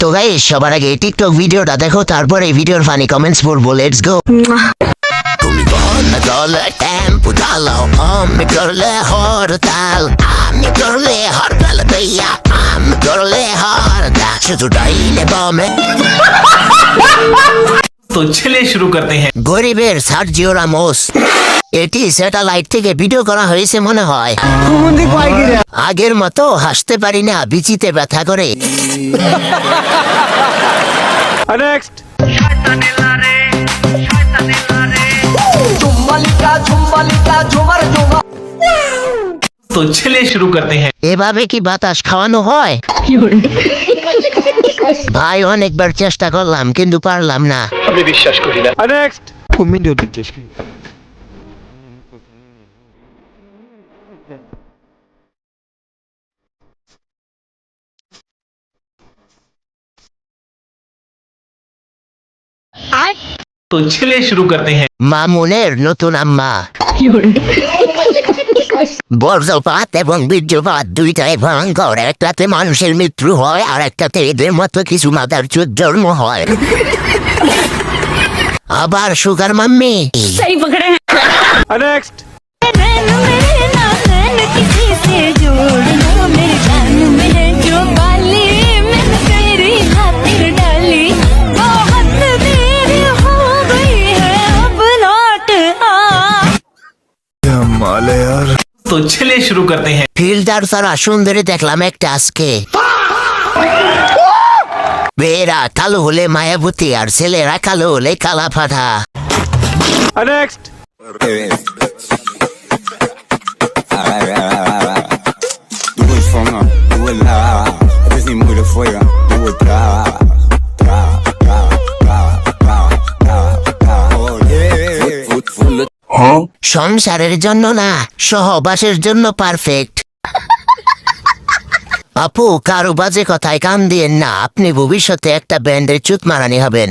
তো গাইস সবার আগে টিকটক ভিডিওটা দেখো, তারপরে এই ভিডিওর ফানি কমেন্টস পড়বো। Let's go. তুমি বন্ধ করলে টেম্পো চালাও, আমি করলে হরতাল, আমি করলে হরতাল ভাইয়া, আমি করলে হরতাল, শুধু ডাইলে বমে। तो चलिए शुरू करते हैं। গরিবের সার্জিও রামোস, এটি স্যাটেলাইট থেকে ভিডিও করা হয়েছে মনে হয়। আগের মতো হাসতে পারি না, বিচিতে ব্যথা করে। तो चलिए शुरू करते हैं। এভাবে কি বাতাস খাওয়ানো হয়? ভাই অনেকবার চেষ্টা করলাম কিন্তু পারলাম না। আমি বিশ্বাস করি না। নেক্সট কুমিন্ডো দিচ্ছিস কি? तो चलिए शुरू करते हैं। মামুনের নতুন আম্মা বজ্রপাত এবং বীর্যপাত দুইটাই ভয়ঙ্কর। একটাতে মানুষের মৃত্যু হয় আর একটাতে এদের মতো কিছু মাদার চোদ জন্ম হয়। আবার সুগার মাম্মি। सही पकड़े हैं। नेक्स्ट नैन मेरे ना नैन किसी से जोड़ लो, मेरे जान में है जो बाली, मैंने तेरी खातिर डाली, बहुत देरी हो गई है अब लौट आ। तो चलिए शुरू करते हैं। ফিল্টার ছাড়া সুন্দরী দেখলাম একটা আজকে। মেয়েরা কালো হলে মায়াবতী আর ছেলেরা কালো হলে কালা ফাটা। Next Du vill fånga, du vill lära. Precis som du får, du vill dra. সংসারের জন্য না, সহবাসের জন্য পারফেক্ট। আপু কারো বাজে কথায় কান দিয়েন না, আপনি ভবিষ্যতে একটা ব্যান্ডের চুত মারানি হবেন।